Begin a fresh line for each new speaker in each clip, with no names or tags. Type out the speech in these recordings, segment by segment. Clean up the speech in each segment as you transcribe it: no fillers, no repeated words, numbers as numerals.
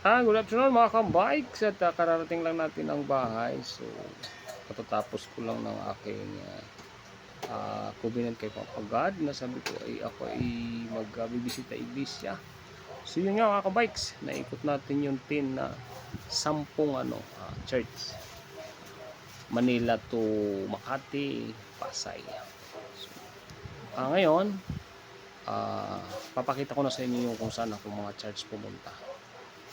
Good afternoon mga kabikes at kararating lang natin ang bahay. So, katatapos ko lang ng aking covenant kay Papa God na sabi ko ay ako ay magbibisita iglesia. So, yun nga mga kabikes, naikot natin yung 10 na 10 church. Manila to Makati, Pasay. So, ngayon, papakita ko na sa inyo yung kung saan ako mga church pumunta.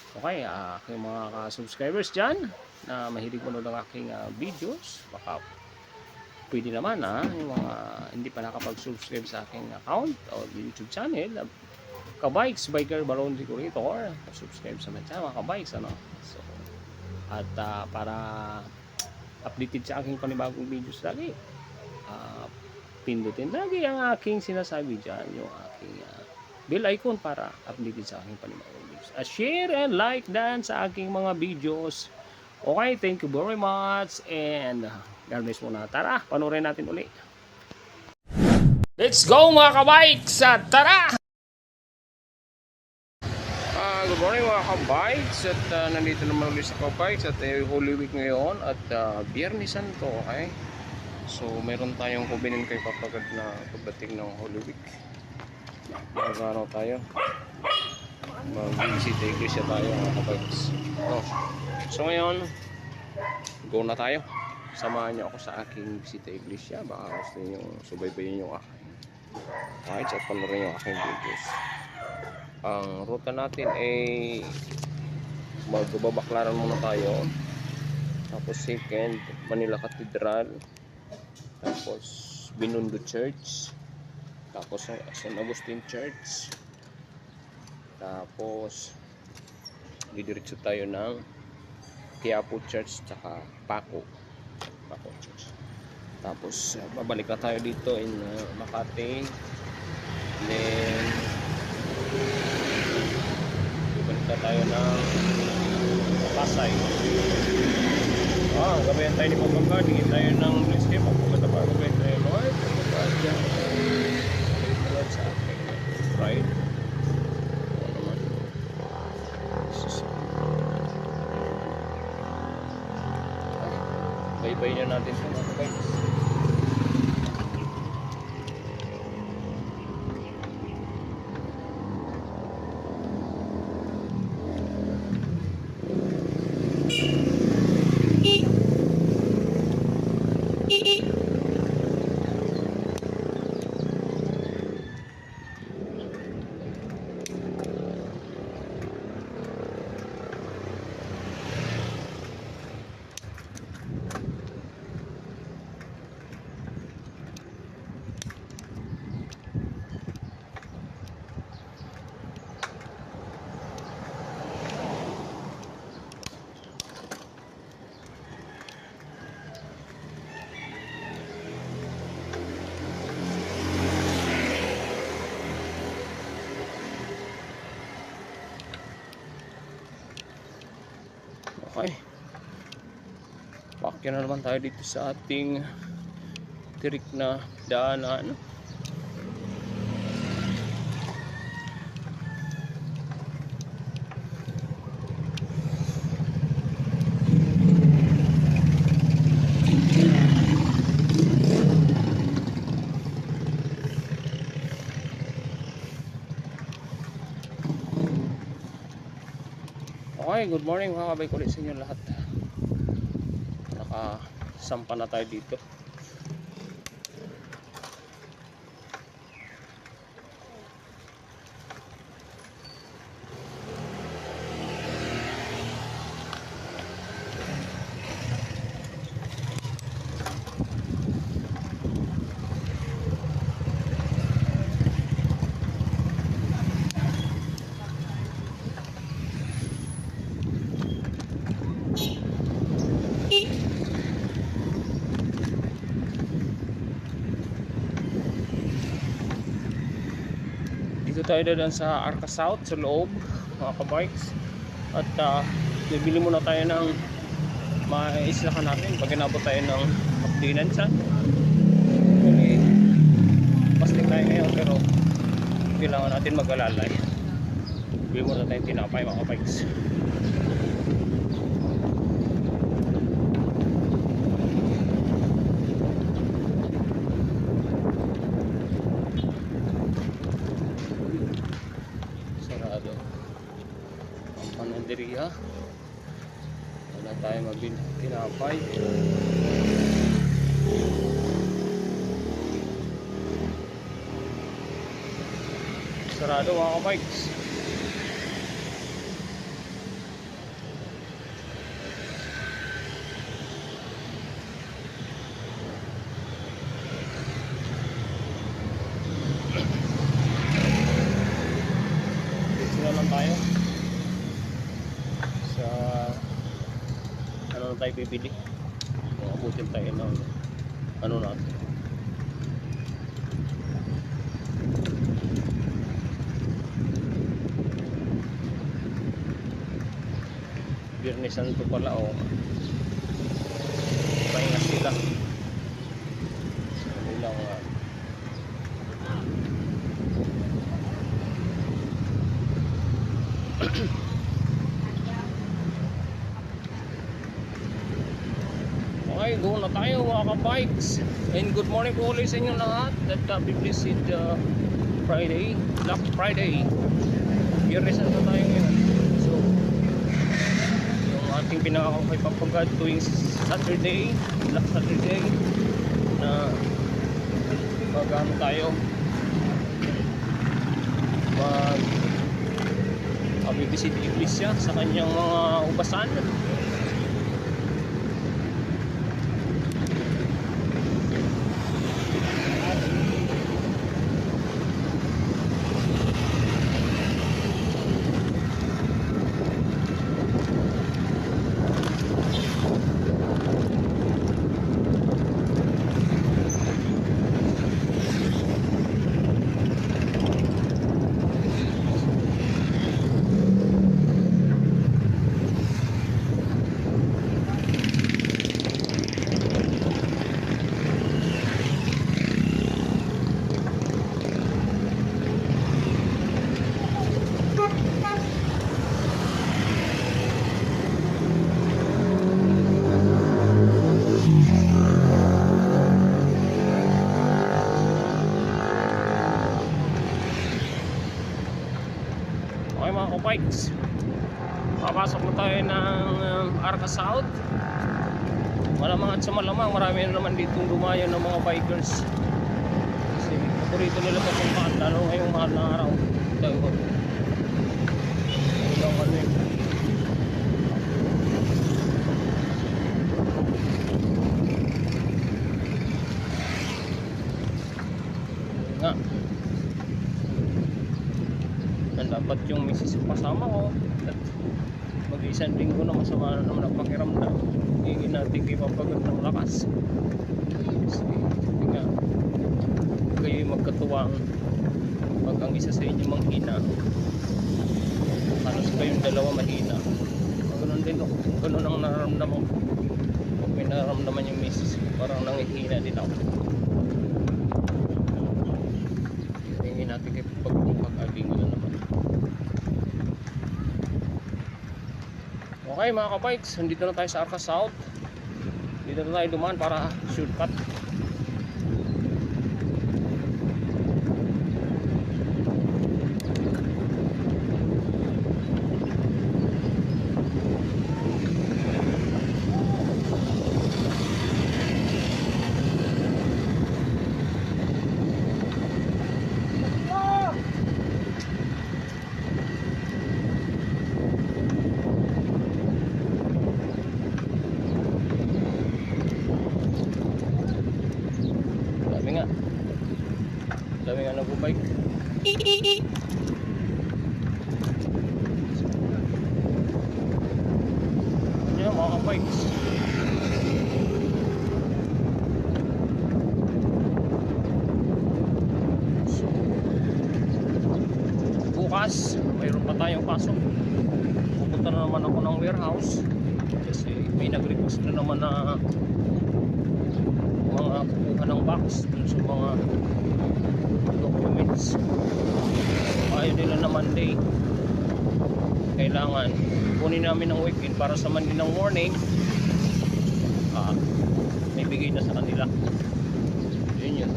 Okay, aking mga subscribers dyan na mahilig manood ng aking videos, baka pwede naman yung mga hindi pa nakapag-subscribe sa aking account o YouTube channel, Kabikes Biker Balon Decorator, subscribe sa my channel mga kabikes, so, at para updated sa aking panibagong videos lagi, pindutin lagi ang aking sinasabi dyan, yung aking bell icon para updated sa aking panibagong videos. Share and like dan sa aking mga videos. Okay, thank you very much and God bless muna. Tara, panoorin natin uli. Let's go mga kabikes! Tara! Good morning mga kabikes at nandito naman ulit sa kabikes at Holy Week ngayon at Biyernes Santo, okay? So mayroon tayong covenant kay Papa God na pagdating ng Holy Week. Magano tayo? Mag-visit iglesia tayo mga kabikes. So ngayon, go na tayo. Samahan niyo ako sa aking bisita iglesia. Baka gusto niyo subaybayin yung aking kahit at panoorin yung aking videos. Ang ruta natin ay magbabaklaran muna tayo. Tapos second, Manila Cathedral. Tapos Binondo Church. Tapos San Agustin Church. Tapos didiretso tayo ng Quiapo Church tsaka Paco Church. Tapos babalik na tayo dito in Makati. Then babalik na tayo ng Pasay. Gabayan tayo ni Papa God. Hingin tayo ng landscape. Pagkatapos gabayan tayo Lord. Lord sa akin. Right? Bye-bye na natin sa mga kabikes. Okay, bakit na naman tayo dito sa ating tirik na daanan. Okay, good morning mga kabay kulit sa inyo lahat. Nakasampa na tayo dito. Dito tayo dadaan sa Arca South sa loob mga kabikes. At bibili muna tayo ng maislakan natin pag inabot tayo ng ordinansa. Okay, pasting tayo ngayon pero kailangan natin mag-alalay. Bibili muna tayong tinapay mga kabikes. panaderiya. Wala tayo mabili tinapay. Sarado mga kabikes. Lang tayo sa ano na tayo bibili, abutin tayo ng ano natin. Biyernes Santo pala o pahinga sila sa kanilang okay, doon na tayo mga kabikes, and good morning po ulit sa inyo lahat. That be blessed Friday, Black Friday. Biyernes na tayo ngayon. So yung ating pinakakapay papagad tuwing Saturday, Black Saturday, na pag-ano tayo mag-visit iglesia sa kanyang mga ubasan. Okay mga kabikes, papasok na tayo ng Arca South. Malamang at sa malamang marami na naman dito dumayo ng mga bikers kasi paborito nila papuntaan, lalo ngayong mahal na araw. Ilang ano yun, nga dapat yung misis pasama ko at mag-isang linggo na masama na naman ang pakiramdam. Hindi natin kayo mapagod ng lakas kasi nga kayo'y magkatuwang pag ang isa sa inyo manghina, halos kayong dalawa mahina. Ganun din ako, ganun ang nararamdaman ko pag may nararamdaman yung misis, parang nangihina din ako. Hindi natin kayo pag-aging na naman. Okay mga kabikes, nandito na tayo sa Arca South. Dito na tayo dumaan para shortcut. Dami nga nag-bike. Yan mga kabikes, so, bukas mayroon pa tayong pasok. Pupunta na naman ako ng warehouse kasi may nag-request na naman na mga kukuha ng box dun sa mga documents. Ayaw nila na Monday, kailangan kunin namin ng weekend para sa Monday ng morning may bigay na sa kanila. Yun yun.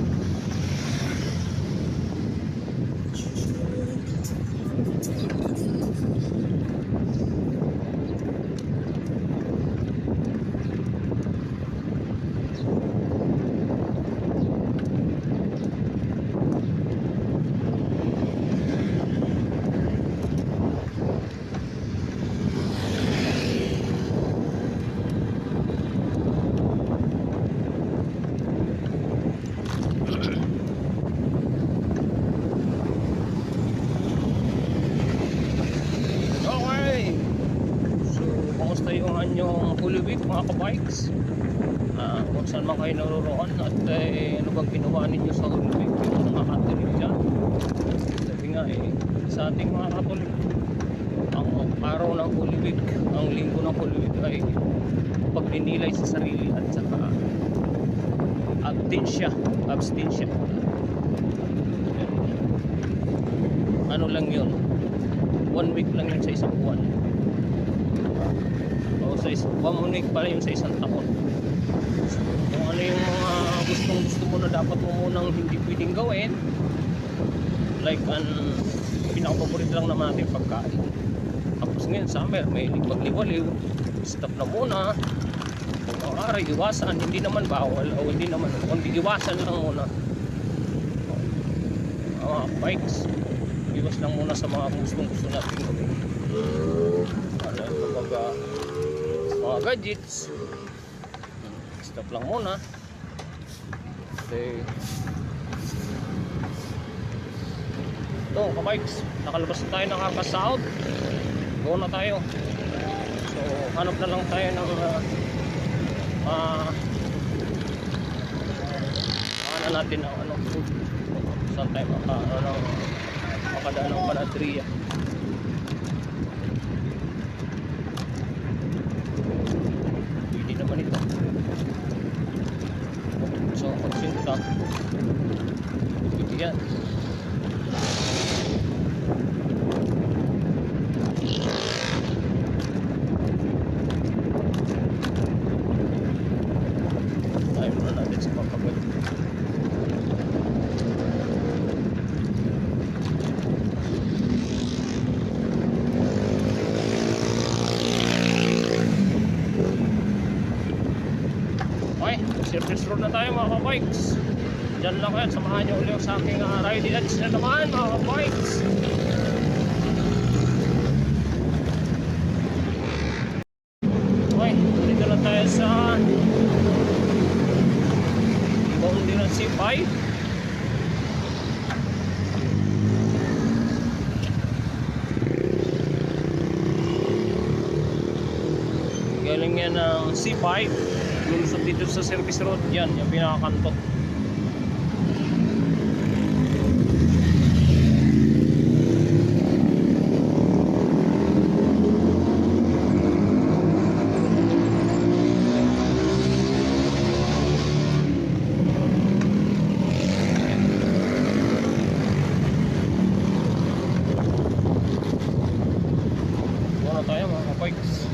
yung anyong Holy Week mga kabikes. Kung saan man kayo naroroon at ano bang ginawa ninyo sa Holy Week yung mga Katolik dyan. Sabi nga sa ating mga Katolik, ang araw ng Holy Week, ang linggo ng Holy Week ay pagninilay sa sarili at saka abstinsya. Ano lang yun, 1 week lang yun sa isang buwan, o sa 1 week pala yun sa isang taon. So, kung ano yung mga gusto mo na dapat mo munang hindi pwedeng gawin, like pinaka-paborito lang naman natin pagkain. Tapos ngayon summer, may pagliwaliw, stop na muna. Kung maaari iwasan, hindi naman bawal o hindi naman, kundi iwasan lang muna mga bikes. Iwas lang muna sa mga gusto natin gawin. Kapag mga gadgets, stop lang muna. Okay. Ito kabikes, nakalabas na tayo ng Arca South. Go na tayo. So hanap na lang tayo ng natin ang food. Saan tayo makadaan ng Panadria. Pwede naman ito. So pagsinta, pwede yan. Tayo muna natin sa pagkabal. Surface road na tayo mga kabikes. Diyan lang kayo, samahan nyo ulit sa aking riding edge na naman mga kabikes. Okay, dito na tayo sa boundary ng C5. Galing yan ng C5, lulusot dito sa service road. Yan, yung pinakakanto. Muna tayo mga kabikes.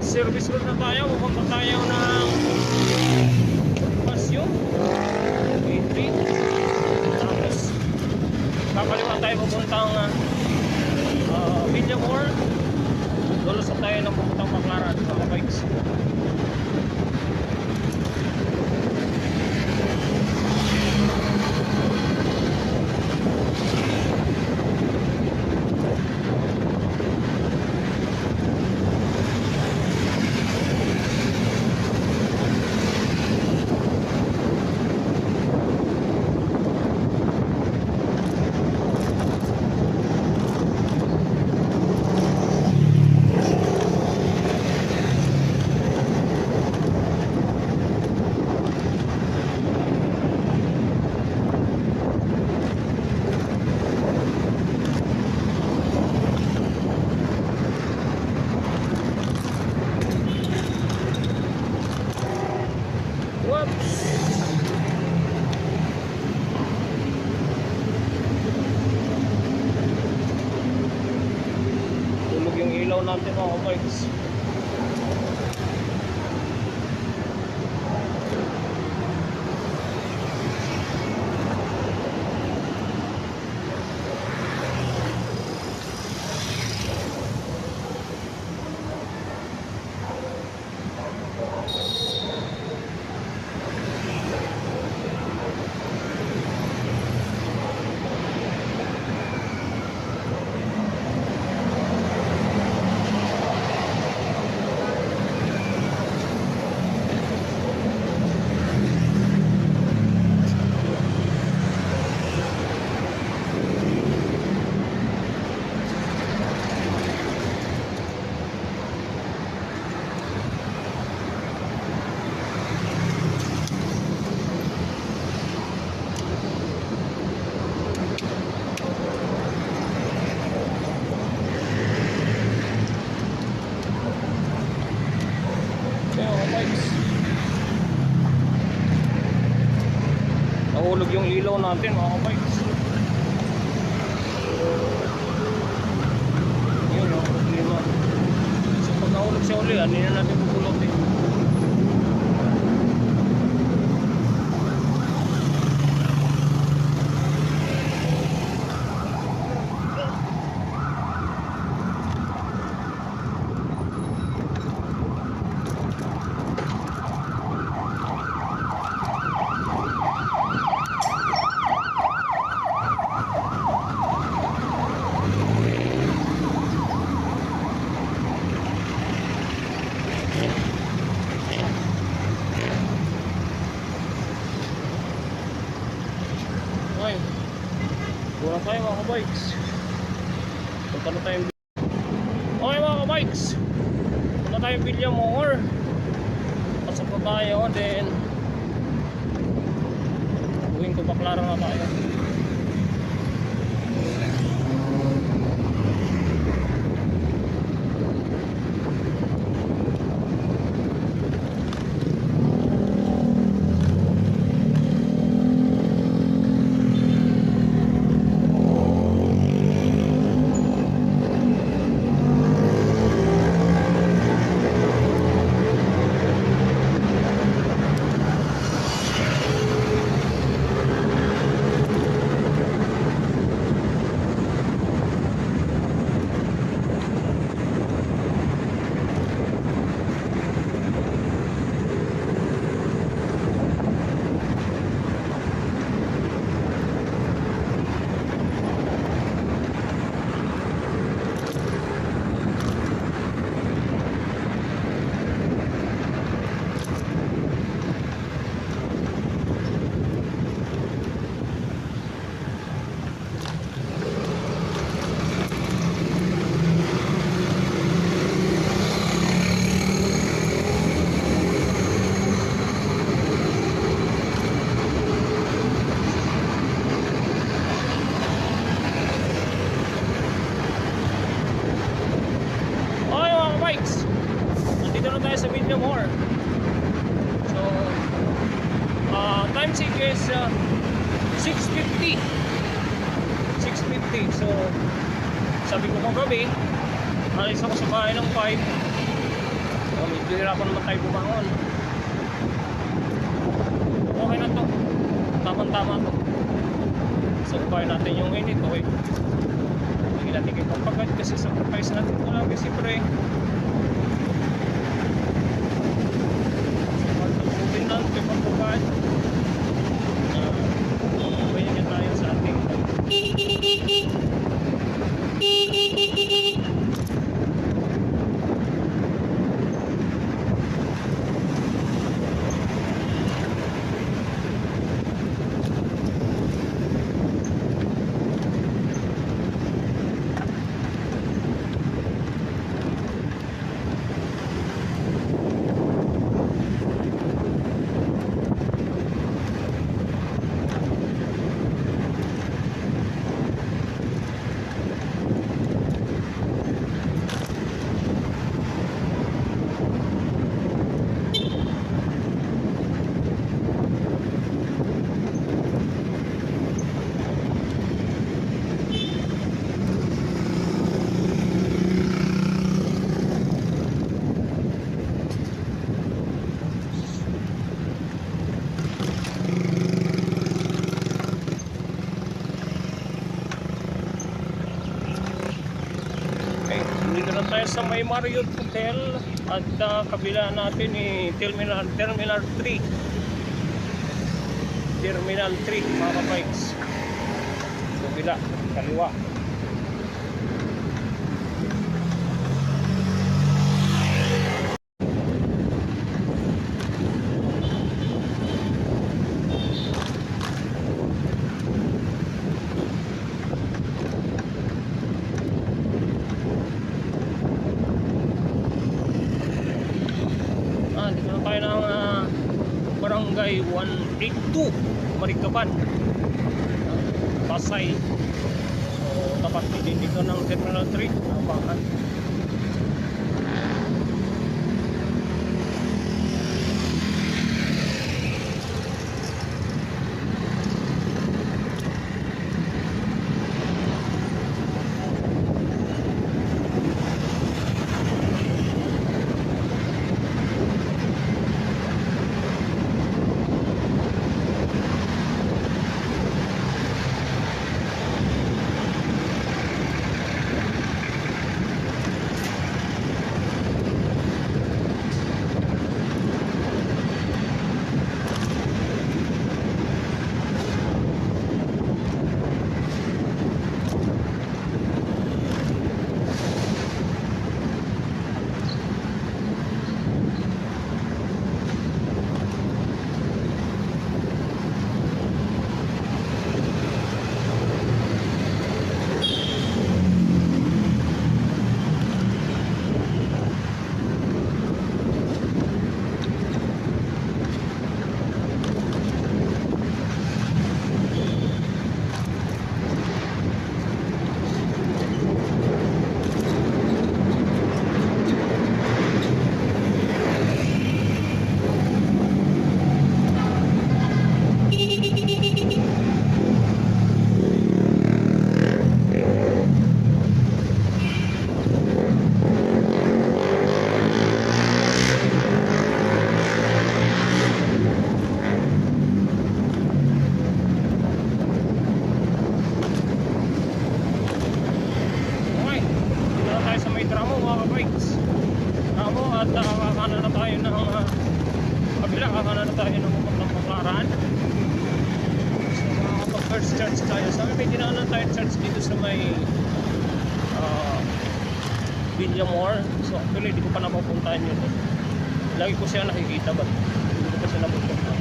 Service road na tayo, pupunta tayo ng Pasyo Street. Tapos kakaliwa tayo pupuntang Villamor. Lulusot tayo ng pupuntang Baclaran mga bikes. ilaw natin mga kabikes. Yun yung problema. So pag nahulog siya uli, ano na natin pupulotin. Okay, kurang tayo mga kabikes. Punta na tayong okay mga kabikes, punta tayong Villamor. Pasok na tayo, then buhin ko Baclaran na tayo. Nandito na tayo sa Villamor. So time check is 6:50. So sabi ko kagabi, alis ako sa bahay ng 5. So medyo hirapan naman tayo bumangon. Okay na to, tamang-tama to. So upahin natin yung init. Okay, hindi natin kipagpagad kasi sacrifice natin ito lang siyempre. Natin pagpapagad pwede na tayo sa ating tayo sa may Marriott Hotel at kabila natin ni Terminal 3 mga kabikes. Kabila, kaliwa. Dito na tayo ng Barangay 182 Marikaban, Pasay. So tapat din dito ng Terminal 3 Napakan. Kramo mga kabikes. Kramo at kakanan na tayo ng kabila, kakanan na tayo ng pupuntang Baclaran. So makakapag-first church tayo. Sabi may dinaanan tayo church dito sa may Villamor. So actually hindi ko pa napupuntahan yun. Lagi ko siya nakikita ba? Hindi ko pa siya napupuntahan.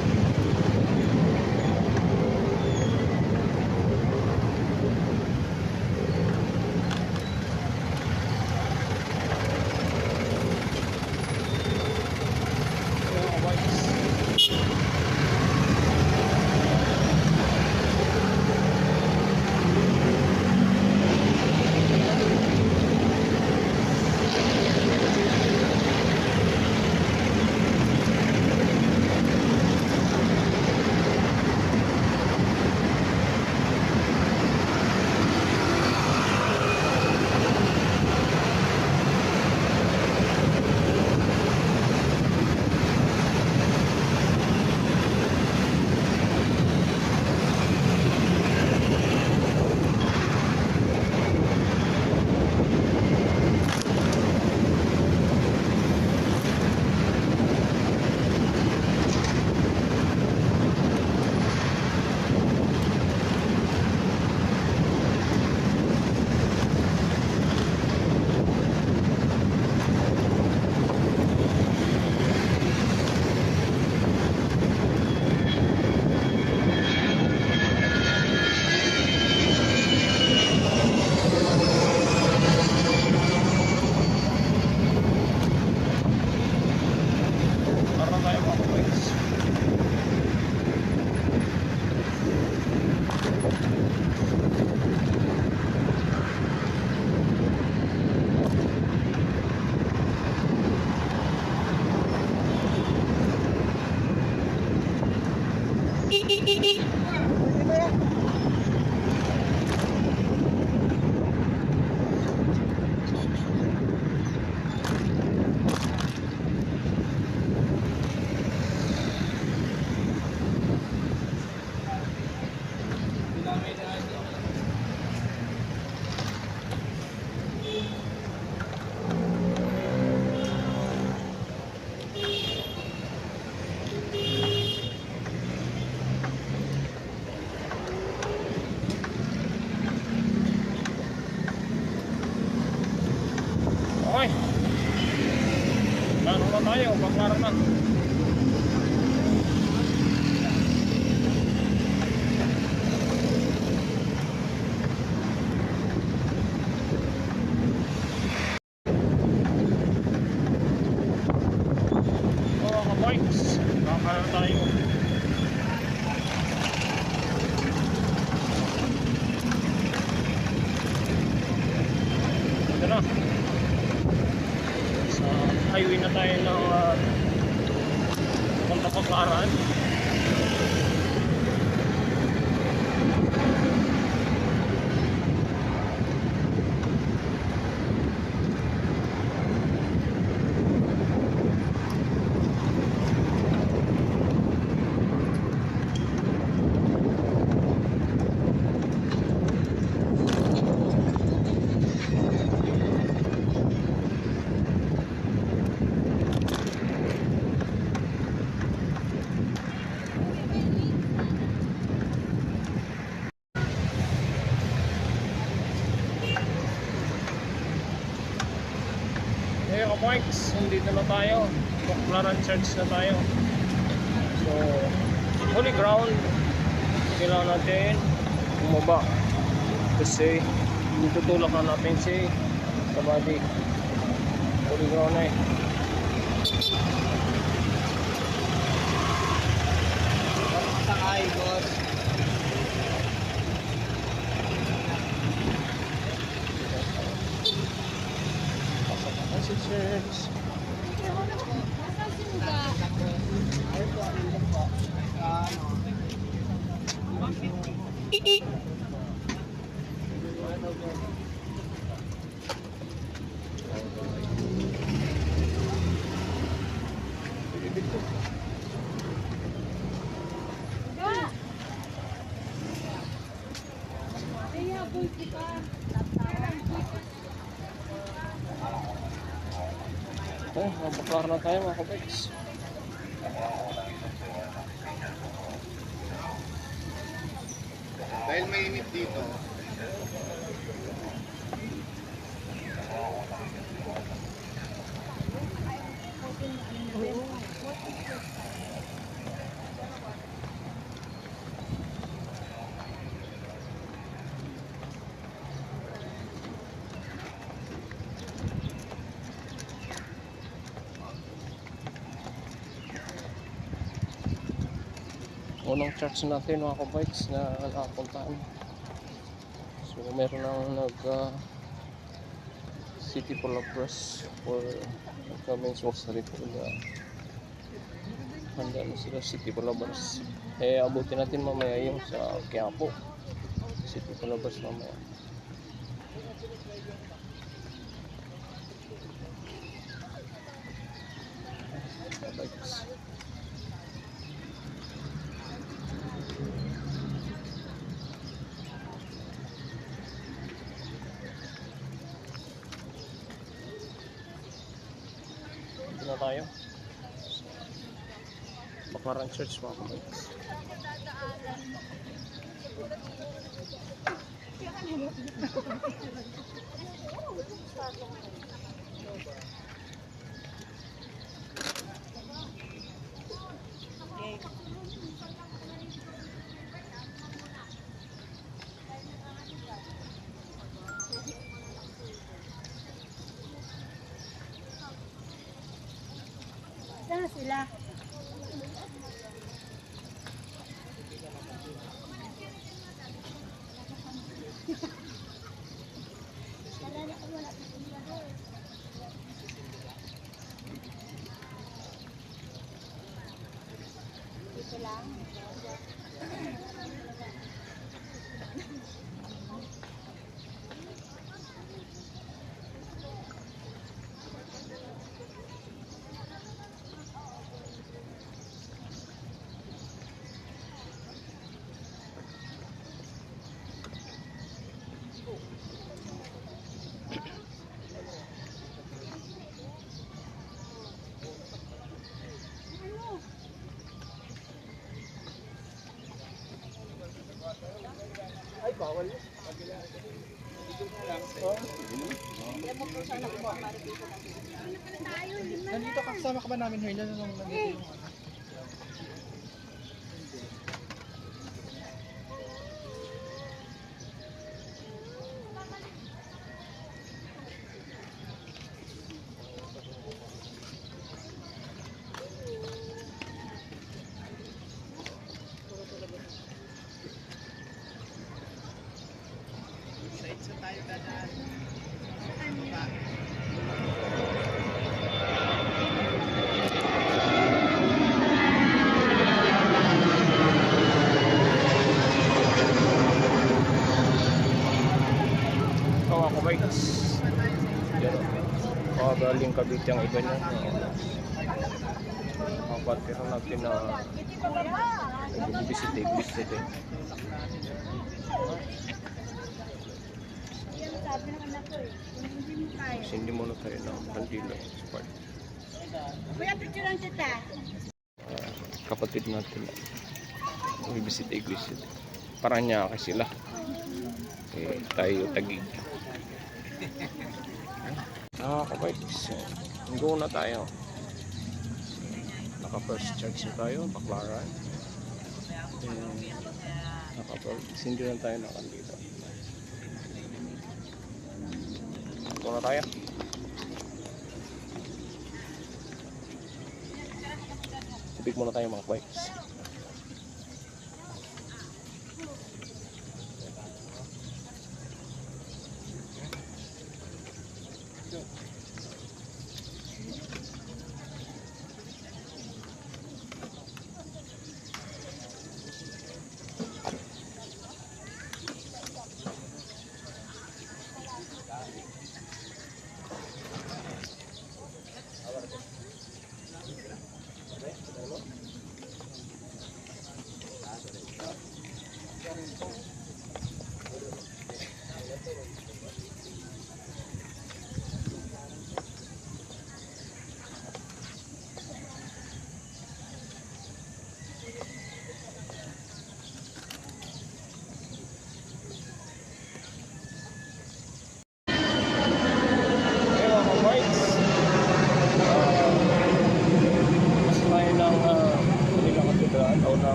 Okay. Ano na tayo? Baclaran na. Mga kabikes, kakanan tayo. Ito na. Highway na tayo ng punta Baclaran. Okay kabikes, nandito na tayo. Baclaran Church na tayo. So, holy ground. Kailangan natin bumaba. Kasi tutulak na natin si kabady. Holy ground na eh.
Sakay, boss.
Si Church. Okay, mabaklar na tayo mga kabikes.
Dahil mainit dito.
Unang church natin mga kabikes na nakapuntaan. So meron nang city palabbras for comments of sa Repulga. Handa na sila city palabbras. Abutin natin mamaya yung sa Quiapo. City palabbras mamaya. Kabikes. Na tayo Bakaran Church mga kabikes.
Saan na sila? Dito lang.
Ay, bawal. Nandito kasama ka ba namin, Hernan, nung nandito yung ano? Sa tayo dadaan.
Mga kabikes. Galing Cavite ang iba niya. Pero natin na visit eh.
Yan sabi ng anak ko eh. Kung hindi mo kaya.
Hindi muna tayo ng kandila sa part.
Kuya, picture lang kita.
Kapatid natin visit Paranaque sila. Tayo Taguig. Kabikes, go na tayo. Naka first church na tayo, Baclaran. Hindi na tayo nakandito. Go na tayo. Tubig muna tayo mga kabikes.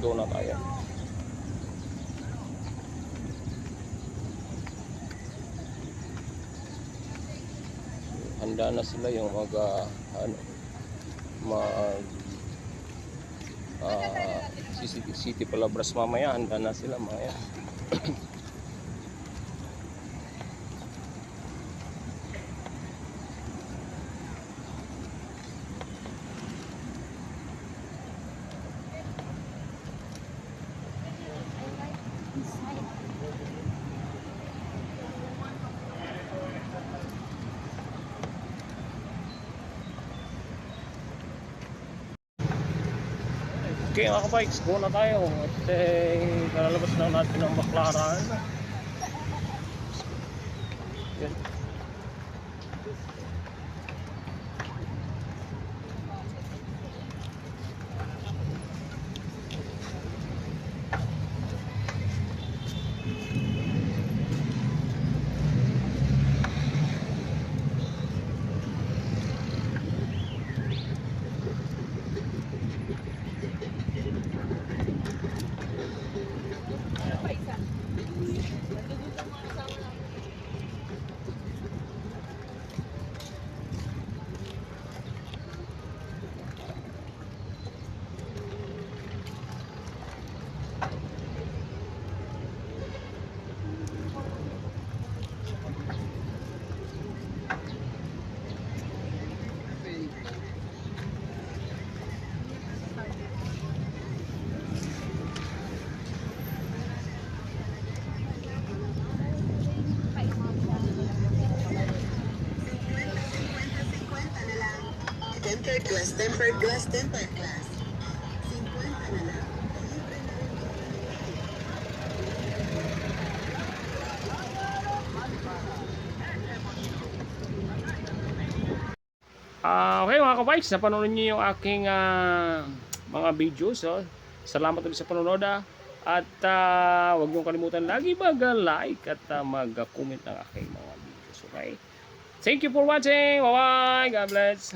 go na tayo. Handa na sila yung City Palabras mamaya. Handa na sila mamaya. Okay mga kabikes, go na tayo at lalabas na natin ang Baclaran. Yan.
Tempered glass. 50 na lang.
Okay mga kabikes, napanood niyo yung aking mga videos. Salamat ulit sa panonood. At huwag niyong kalimutan lagi mag-like at mag-comment ng aking mga videos. Okay? Thank you for watching. Bye-bye. God bless.